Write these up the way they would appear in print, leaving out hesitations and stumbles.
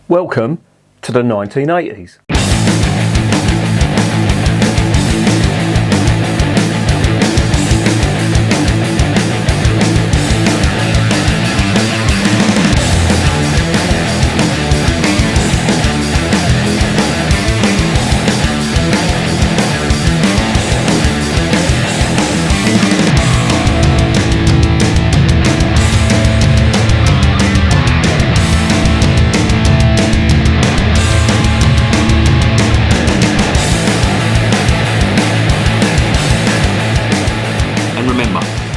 Welcome to the 1980s.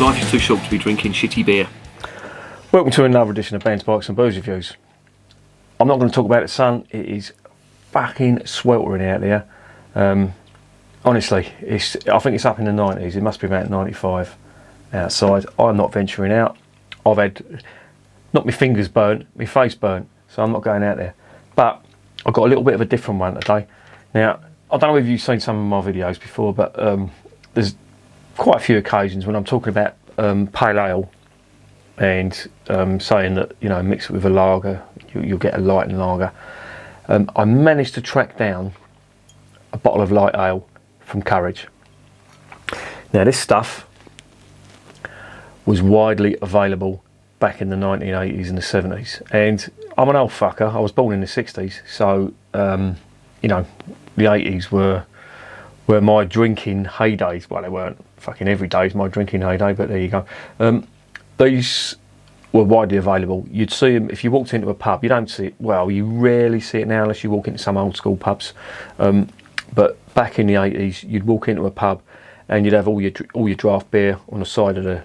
Life is too short to be drinking shitty beer. Welcome to another edition of Bands, Bikes and Booze Reviews. I'm not going to talk about the sun. It is fucking sweltering out there. Honestly, I think it's up in the 90s. It must be about 95 outside. I'm not venturing out. I've had, not my fingers burnt, my face burnt, so I'm not going out there. But I've got a little bit of a different one today. Now, I don't know if you've seen some of my videos before, but there's quite a few occasions when I'm talking about pale ale and saying that, you know, mix it with a lager, you'll get a light and lager. I managed to track down a bottle of light ale from Courage. Now, this stuff was widely available back in the 1980s and the 70s, and I'm an old fucker. I was born in the 60s, so you know, the 80s were my drinking heydays. Well, they weren't fucking every day's my drinking heyday, but there you go. These were widely available. You'd see them if you walked into a pub. You don't see it, well, you rarely see it now unless you walk into some old school pubs. But back in the 80s, you'd walk into a pub and you'd have all your draft beer on the side of the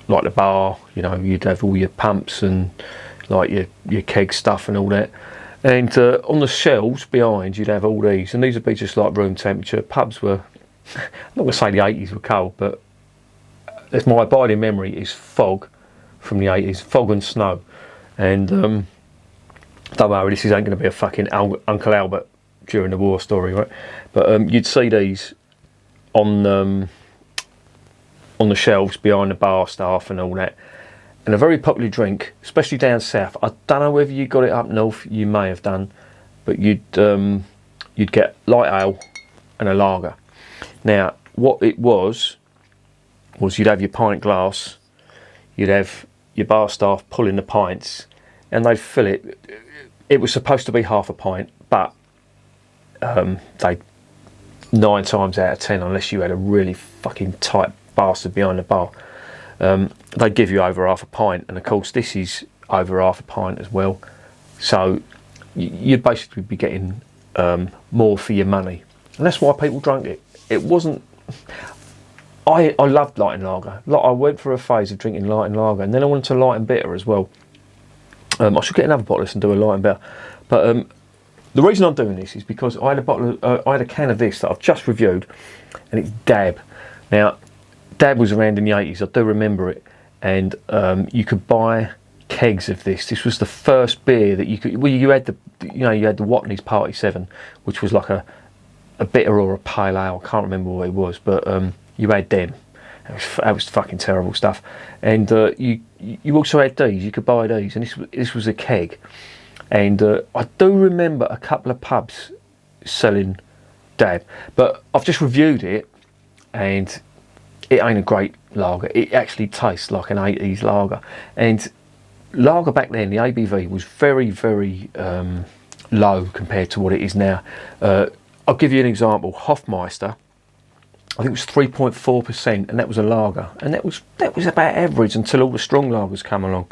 like the bar. You know, you'd have all your pumps and like your keg stuff and all that. And on the shelves behind, you'd have all these, and these would be just like room temperature. Pubs were, I'm not going to say the 80s were cold, but it's my abiding memory is fog from the 80s, fog and snow. And don't worry, this ain't going to be a fucking Uncle Albert during the war story, right? But you'd see these on the shelves behind the bar staff and all that. And a very popular drink, especially down south. I don't know whether you got it up north. You may have done, but you'd get light ale and a lager. Now, what it was you'd have your pint glass, you'd have your bar staff pulling the pints, and they'd fill it. It was supposed to be half a pint, but they 9 times out of 10, unless you had a really fucking tight bastard behind the bar, they'd give you over half a pint, and of course this is over half a pint as well, so you'd basically be getting more for your money, and that's why people drank it. It wasn't, I loved light and lager. I went for a phase of drinking light and lager, and then I wanted to light and bitter as well. I should get another bottle of this and do a light and bitter, but the reason I'm doing this is because I had a can of this that I've just reviewed, and it's Dab. Now, Dab was around in the 80s, I do remember it, and you could buy kegs of this. This was the first beer that you could. Well, you had the Watney's Party 7, which was like a bitter or a pale ale. I can't remember what it was, but you had them. That was fucking terrible stuff. And you also had these. You could buy these, and this was a keg. And I do remember a couple of pubs selling Dab, but I've just reviewed it, and it ain't a great lager. It actually tastes like an 80s lager. And lager back then, the ABV was very, very low compared to what it is now. I'll give you an example. Hofmeister, I think it was 3.4%, and that was a lager. And that was about average until all the strong lagers come along.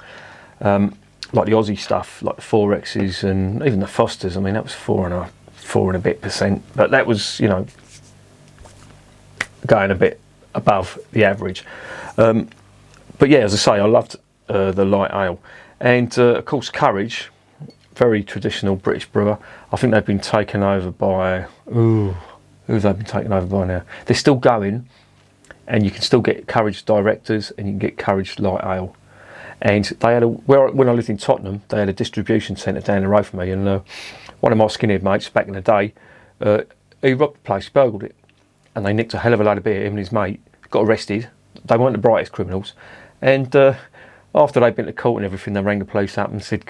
Like the Aussie stuff, like the 4X's and even the Fosters. I mean, that was 4 and a bit percent. But that was, you know, going a bit above the average. But yeah, as I say, I loved the light ale. And of course, Courage, very traditional British brewer. I think they've been taken over by, who have they been taken over by now? They're still going, and you can still get Courage Directors, and you can get Courage Light Ale. And they had when I lived in Tottenham, they had a distribution centre down the road from me, and one of my skinhead mates back in the day, he robbed the place, burgled it, and they nicked a hell of a load of beer. Him and his mate got arrested. They weren't the brightest criminals, and after they'd been to court and everything, they rang the police up and said,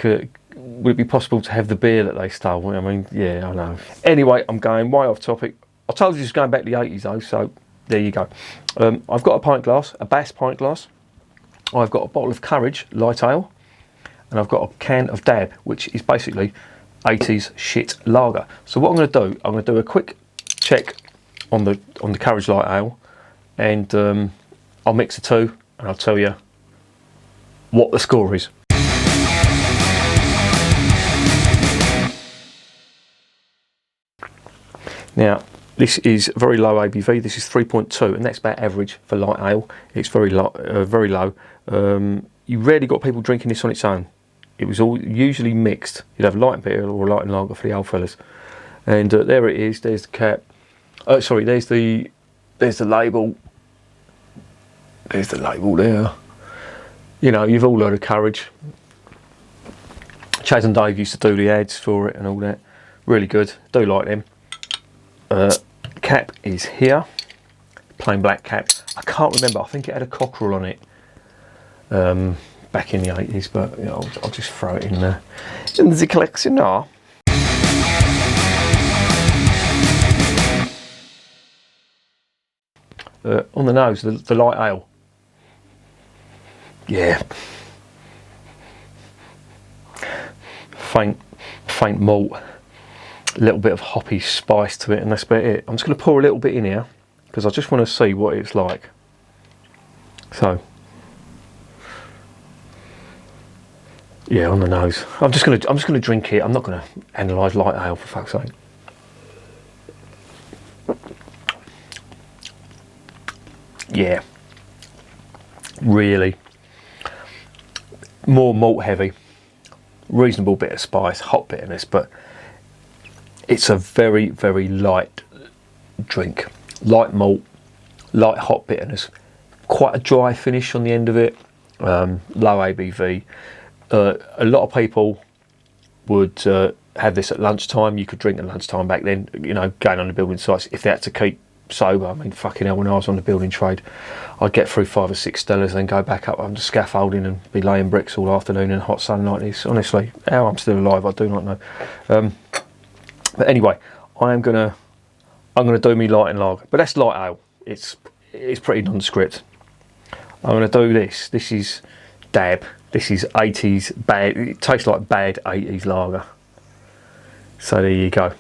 would it be possible to have the beer that they stole? I mean, yeah, I know. Anyway, I'm going way off topic. I told you this was going back to the 80s though, so there you go. I've got a pint glass, a Bass pint glass. I've got a bottle of Courage light ale, and I've got a can of Dab, which is basically 80s shit lager. So what I'm going to do, I'm going to do a quick check on the Courage light ale, and I'll mix the two, and I'll tell you what the score is. Now, this is very low ABV. This is 3.2, and that's about average for light ale. It's very low. Very low. You rarely got people drinking this on its own. It was all usually mixed. You'd have light beer or light and lager for the old fellas. And there it is. There's the cap. Oh, sorry. There's the label. There's the label there. You know, you've all heard of Courage. Chaz and Dave used to do the ads for it and all that. Really good. Do like them. Cap is here, plain black cap. I can't remember, I think it had a cockerel on it back in the 80s, but you know, I'll just throw it in the collection now. On the nose, the light ale. Yeah. Faint malt. A little bit of hoppy spice to it, and that's about it. I'm just going to pour a little bit in here because I just want to see what it's like. So, yeah, on the nose. I'm just going to drink it. I'm not going to analyse light ale, for fuck's sake. Yeah, really more malt heavy, reasonable bit of spice, hot bitterness, but it's a very, very light drink. Light malt, light hot bitterness, quite a dry finish on the end of it, low ABV. A lot of people would have this at lunchtime. You could drink at lunchtime back then, you know, going on the building sites, if they had to keep sober. I mean, fucking hell, when I was on the building trade, I'd get through 5 or 6 Stellas, then go back up under scaffolding and be laying bricks all afternoon in hot sun like this. Honestly, how I'm still alive, I do not know. But anyway, I'm gonna do me light and lager, but that's light ale. It's pretty nondescript. I'm gonna do this. This is Dab. This is 80s bad. It tastes like bad 80s lager. So there you go.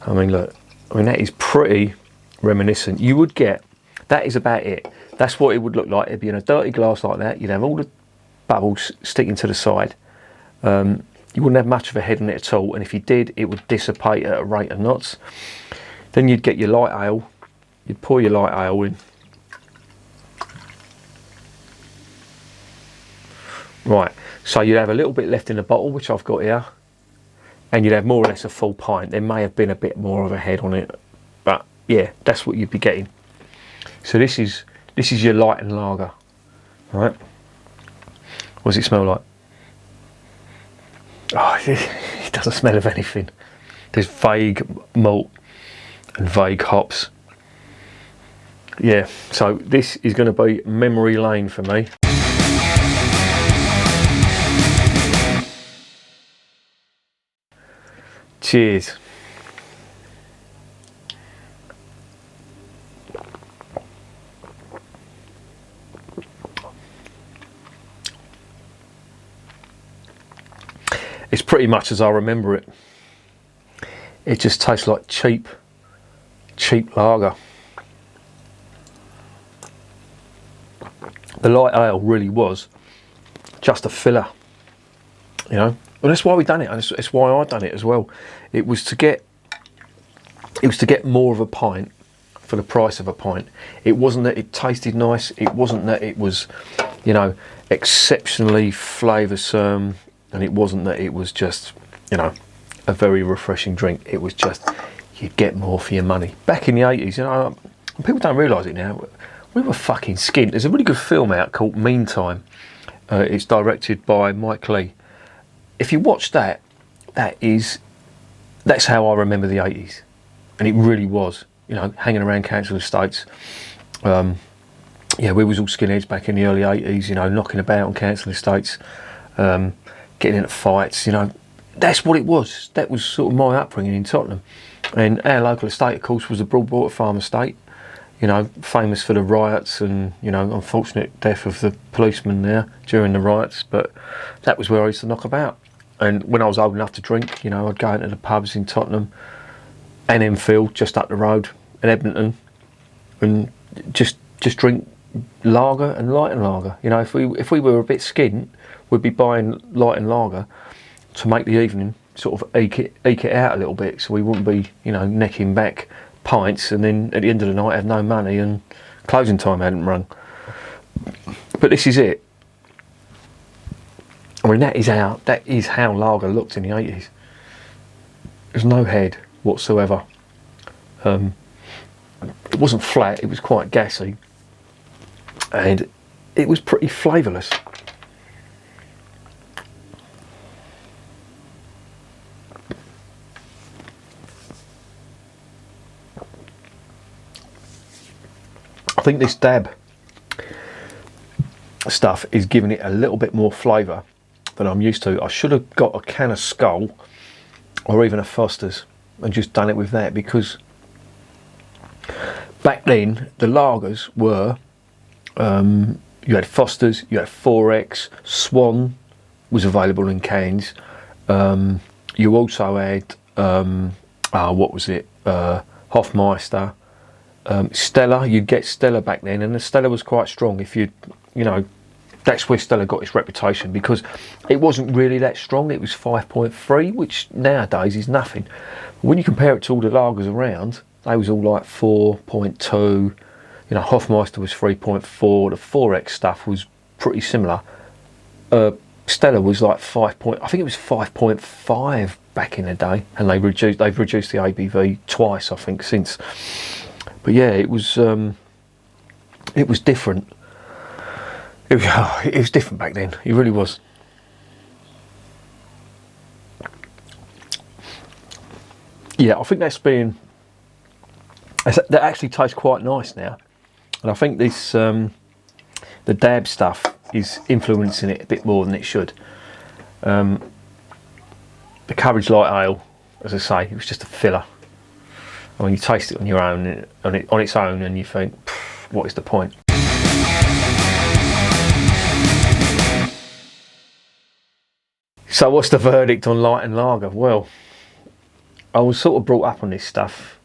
I mean, look. I mean, that is pretty reminiscent. You would get, that is about it. That's what it would look like. It'd be in a dirty glass like that. You'd have all the bubbles sticking to the side. You wouldn't have much of a head on it at all, and if you did, it would dissipate at a rate of knots. Then you'd get your light ale. You'd pour your light ale in. Right, so you'd have a little bit left in the bottle, which I've got here, and you'd have more or less a full pint. There may have been a bit more of a head on it, but yeah, that's what you'd be getting. So this is your light and lager, right? What does it smell like? Oh, it doesn't smell of anything. There's vague malt and vague hops. Yeah, so this is going to be memory lane for me. Cheers. It's pretty much as I remember it. It just tastes like cheap lager. The light ale really was just a filler, you know. Well, that's why we done it. And it's why I done it as well. It was to get more of a pint for the price of a pint. It wasn't that it tasted nice. It wasn't that it was, you know, exceptionally flavoursome. And it wasn't that it was just, you know, a very refreshing drink. It was just, you'd get more for your money. Back in the 80s, you know, people don't realise it now, we were fucking skint. There's a really good film out called Meantime. It's directed by Mike Leigh. If you watch that, that's how I remember the 80s. And it really was, you know, hanging around council estates. Yeah, we was all skinheads back in the early 80s, you know, knocking about on council estates. getting into fights, you know. That's what it was. That was sort of my upbringing in Tottenham. And our local estate, of course, was the Broadwater Farm Estate, you know, famous for the riots and, you know, unfortunate death of the policeman there during the riots. But that was where I used to knock about. And when I was old enough to drink, you know, I'd go into the pubs in Tottenham and Enfield, just up the road, and Edmonton, and just drink lager and light and lager. You know, if we were a bit skint, we'd be buying light and lager to make the evening sort of eke it out a little bit, so we wouldn't be, you know, necking back pints and then at the end of the night have no money and closing time hadn't rung. But this is it. I mean, that is how lager looked in the 80s. There's no head whatsoever. It wasn't flat, it was quite gassy, and it was pretty flavourless. I think this Dab stuff is giving it a little bit more flavour than I'm used to. I should have got a can of Skull or even a Foster's and just done it with that, because back then the lagers were, you had Foster's, you had 4X, Swan was available in cans. You also had, what was it, Hofmeister, Stella. You'd get Stella back then, and the Stella was quite strong. If you know, that's where Stella got its reputation, because it wasn't really that strong. It was 5.3, which nowadays is nothing. When you compare it to all the lagers around, they was all like 4.2. You know, Hofmeister was 3.4. The 4X stuff was pretty similar. Stella was like 5. I think it was 5.5 back in the day, and they've reduced the ABV twice, I think, since. But yeah, it was different. It was different back then. It really was. Yeah, I think that actually tastes quite nice now, and I think this the Dab stuff is influencing it a bit more than it should. The Courage Light Ale, as I say, it was just a filler. I mean, you taste it on your own, on its own, and you think, what is the point? So what's the verdict on light and lager? Well, I was sort of brought up on this stuff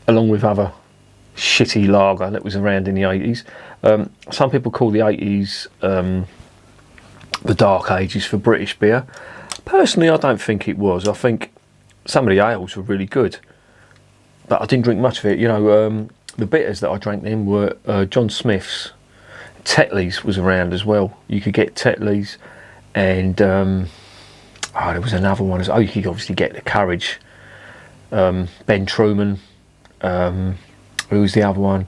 along with other shitty lager that was around in the 80s. Some people call the 80s the dark ages for British beer. Personally, I don't think it was. I think some of the ales were really good, but I didn't drink much of it. You know, the bitters that I drank then were John Smith's. Tetley's was around as well. You could get Tetley's, and there was another one. Oh, you could obviously get the Courage. Ben Truman. Who was the other one?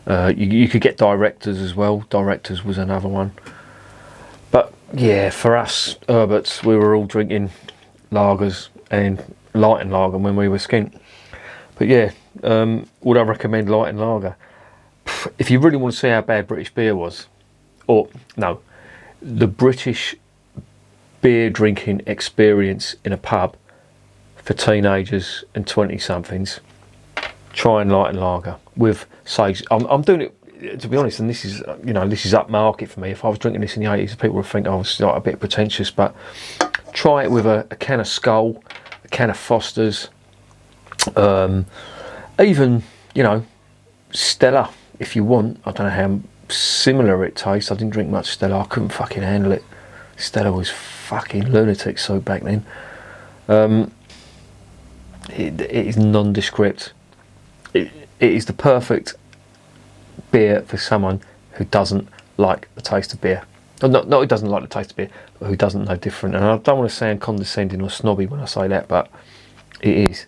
You could get Directors as well. Directors was another one. But yeah, for us Herberts, we were all drinking lagers and light and lager when we were skint. But yeah, would I recommend light and lager? If you really want to see how bad British beer was, or no, the British beer drinking experience in a pub for teenagers and 20-somethings, try and light and lager with sage. I'm doing it, to be honest, and this is, you know, this is upmarket for me. If I was drinking this in the 80s, people would think I was like a bit pretentious, but try it with a can of Skull, a can of Foster's, even, you know, Stella if you want. I don't know how similar it tastes. I didn't drink much Stella. I couldn't fucking handle it. Stella was fucking lunatic so back then. It is nondescript. It is the perfect beer for someone who doesn't like the taste of beer. Not who doesn't like the taste of beer, but who doesn't know different. And I don't want to sound condescending or snobby when I say that, but it is.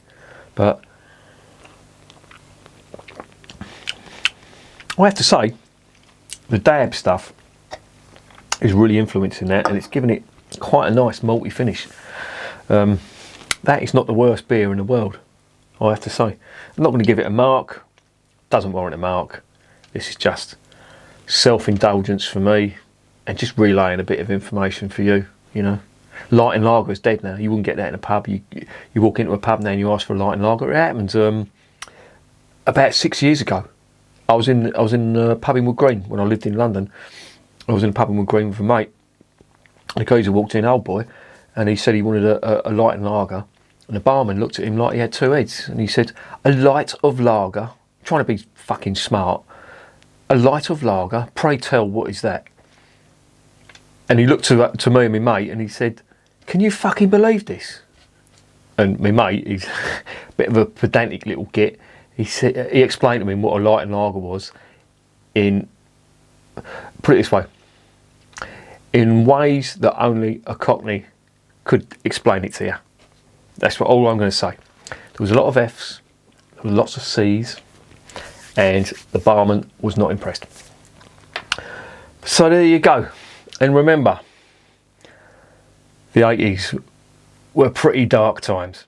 But I have to say, the Dab stuff is really influencing that, and it's giving it quite a nice malty finish. That is not the worst beer in the world, I have to say. I'm not going to give it a mark. Doesn't warrant a mark. This is just self-indulgence for me, and just relaying a bit of information for you, you know. Light and lager is dead now. You wouldn't get that in a pub. You walk into a pub now and you ask for a light and lager. It happened about 6 years ago. I was in a pub in Wood Green when I lived in London. I was in a pub in Wood Green with a mate. And the geezer walked in, old boy, and he said he wanted a light and lager. And the barman looked at him like he had two heads. And he said, a light of lager, trying to be fucking smart. A light of lager, pray tell, what is that? And he looked to me and my mate and he said, can you fucking believe this? And my mate, he's a bit of a pedantic little git. He explained to me what a light and lager was put it this way, in ways that only a Cockney could explain it to you. That's all I'm going to say. There was a lot of F's, there were lots of C's, and the barman was not impressed. So there you go. And remember, the 80s were pretty dark times.